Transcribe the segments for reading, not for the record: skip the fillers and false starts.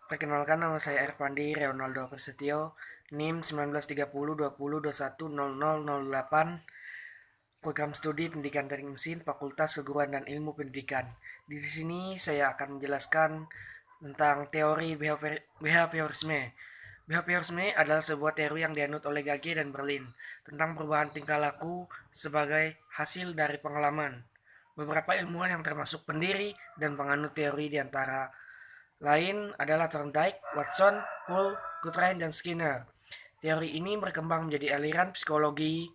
Perkenalkan, nama saya Erpandi Ronaldo Prasetyo, NIM 193020210008, program studi Pendidikan Teknik Mesin, Fakultas Keguruan dan Ilmu Pendidikan. Di sini saya akan menjelaskan tentang teori behaviorisme. Behaviorisme adalah sebuah teori yang dianut oleh Gage dan Berlin tentang perubahan tingkah laku sebagai hasil dari pengalaman. Beberapa ilmuwan yang termasuk pendiri dan penganut teori di antara lain adalah Thorndike, Watson, Hull, Guthrie, dan Skinner. Teori ini berkembang menjadi aliran psikologi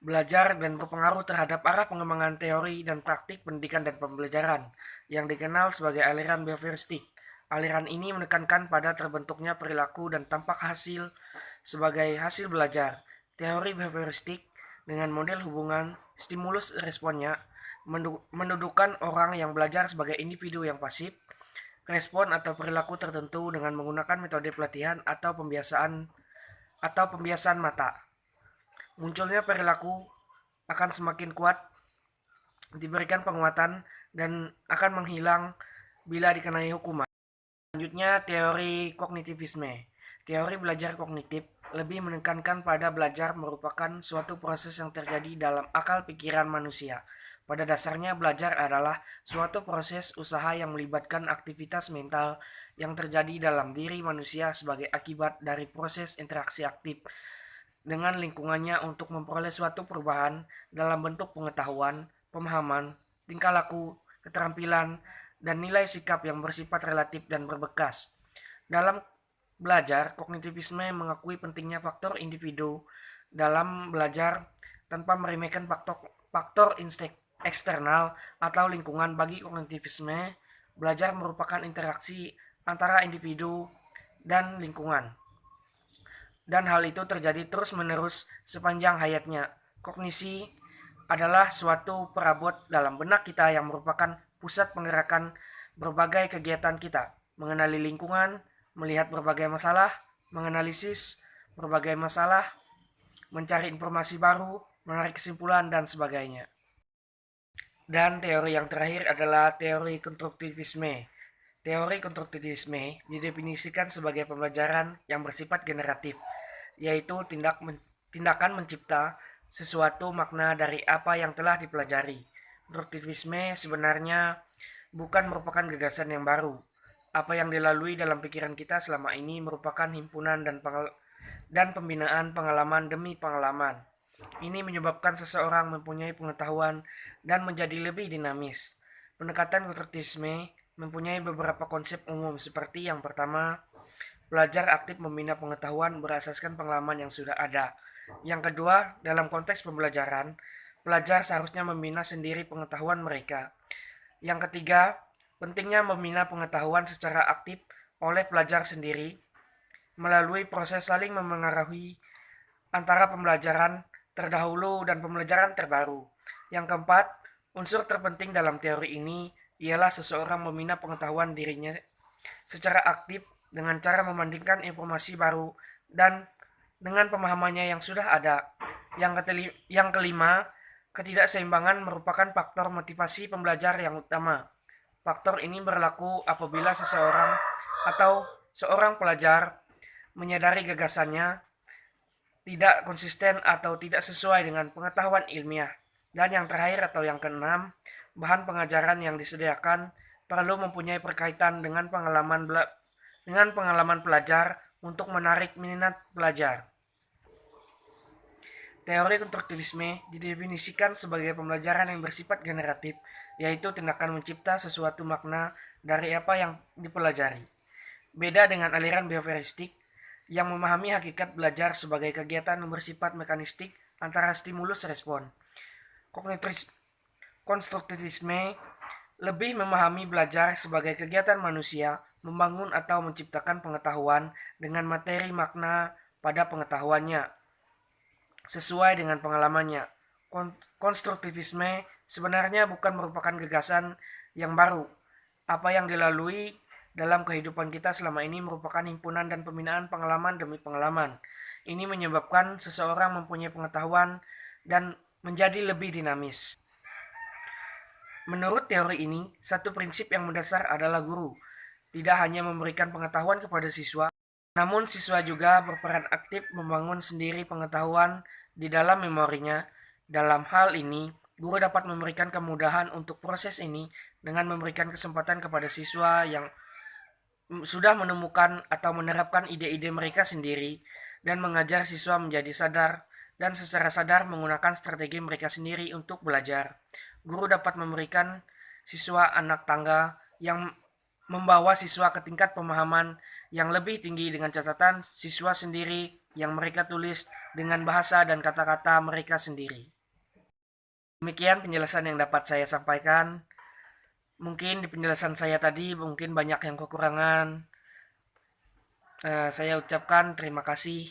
belajar dan berpengaruh terhadap arah pengembangan teori dan praktik pendidikan dan pembelajaran yang dikenal sebagai aliran behavioristik. Aliran ini menekankan pada terbentuknya perilaku dan tampak hasil sebagai hasil belajar. Teori behavioristik dengan model hubungan stimulus responnya mendudukan orang yang belajar sebagai individu yang pasif, respon atau perilaku tertentu dengan menggunakan metode pelatihan atau pembiasaan mata. Munculnya perilaku akan semakin kuat diberikan penguatan dan akan menghilang bila dikenai hukuman. Selanjutnya, teori kognitivisme. Teori belajar kognitif lebih menekankan pada belajar merupakan suatu proses yang terjadi dalam akal pikiran manusia. Pada dasarnya, belajar adalah suatu proses usaha yang melibatkan aktivitas mental yang terjadi dalam diri manusia sebagai akibat dari proses interaksi aktif dengan lingkungannya untuk memperoleh suatu perubahan dalam bentuk pengetahuan, pemahaman, tingkah laku, keterampilan, dan nilai sikap yang bersifat relatif dan berbekas. Dalam belajar, kognitivisme mengakui pentingnya faktor individu dalam belajar tanpa meremehkan faktor eksternal atau lingkungan. Bagi kognitivisme, belajar merupakan interaksi antara individu dan lingkungan, dan hal itu terjadi terus-menerus sepanjang hayatnya. Kognisi adalah suatu perabot dalam benak kita yang merupakan pusat penggerakan berbagai kegiatan kita, mengenali lingkungan, melihat berbagai masalah, menganalisis berbagai masalah, mencari informasi baru, menarik kesimpulan, dan sebagainya. Dan teori yang terakhir adalah teori konstruktivisme. Teori konstruktivisme didefinisikan sebagai pembelajaran yang bersifat generatif, yaitu tindakan mencipta sesuatu makna dari apa yang telah dipelajari. Konstruktivisme sebenarnya bukan merupakan gagasan yang baru. Apa yang dilalui dalam pikiran kita selama ini merupakan himpunan dan pembinaan pengalaman demi pengalaman. Ini menyebabkan seseorang mempunyai pengetahuan dan menjadi lebih dinamis. Pendekatan konstruktivisme mempunyai beberapa konsep umum seperti yang pertama, belajar aktif membina pengetahuan berasaskan pengalaman yang sudah ada. Yang kedua, dalam konteks pembelajaran, pelajar seharusnya membina sendiri pengetahuan mereka. Yang ketiga, pentingnya membina pengetahuan secara aktif oleh pelajar sendiri melalui proses saling memengaruhi antara pembelajaran terdahulu dan pembelajaran terbaru. Yang keempat, unsur terpenting dalam teori ini ialah seseorang membina pengetahuan dirinya secara aktif dengan cara membandingkan informasi baru dan dengan pemahamannya yang sudah ada. Yang kelima, ketidakseimbangan merupakan faktor motivasi pembelajar yang utama. Faktor ini berlaku apabila seseorang atau seorang pelajar menyadari gagasannya tidak konsisten atau tidak sesuai dengan pengetahuan ilmiah. Dan yang terakhir atau yang keenam, bahan pengajaran yang disediakan perlu mempunyai berkaitan dengan pengalaman pelajar untuk menarik minat pelajar. Teori konstruktivisme didefinisikan sebagai pembelajaran yang bersifat generatif, yaitu tindakan mencipta sesuatu makna dari apa yang dipelajari. Beda dengan aliran behavioristik yang memahami hakikat belajar sebagai kegiatan yang bersifat mekanistik antara stimulus respon. Konstruktivisme lebih memahami belajar sebagai kegiatan manusia membangun atau menciptakan pengetahuan dengan materi makna pada pengetahuannya sesuai dengan pengalamannya. Konstruktivisme sebenarnya bukan merupakan gagasan yang baru. Apa yang dilalui dalam kehidupan kita selama ini merupakan himpunan dan pembinaan pengalaman demi pengalaman. Ini menyebabkan seseorang mempunyai pengetahuan dan menjadi lebih dinamis. Menurut teori ini, satu prinsip yang mendasar adalah guru. tidak hanya memberikan pengetahuan kepada siswa, namun siswa juga berperan aktif membangun sendiri pengetahuan di dalam memorinya. Dalam hal ini, guru dapat memberikan kemudahan untuk proses ini dengan memberikan kesempatan kepada siswa yang sudah menemukan atau menerapkan ide-ide mereka sendiri dan mengajar siswa menjadi sadar dan secara sadar menggunakan strategi mereka sendiri untuk belajar. Guru dapat memberikan siswa anak tangga yang membawa siswa ke tingkat pemahaman yang lebih tinggi dengan catatan siswa sendiri yang mereka tulis dengan bahasa dan kata-kata mereka sendiri. Demikian penjelasan yang dapat saya sampaikan. Mungkin di penjelasan saya tadi mungkin banyak yang kekurangan. Saya ucapkan terima kasih.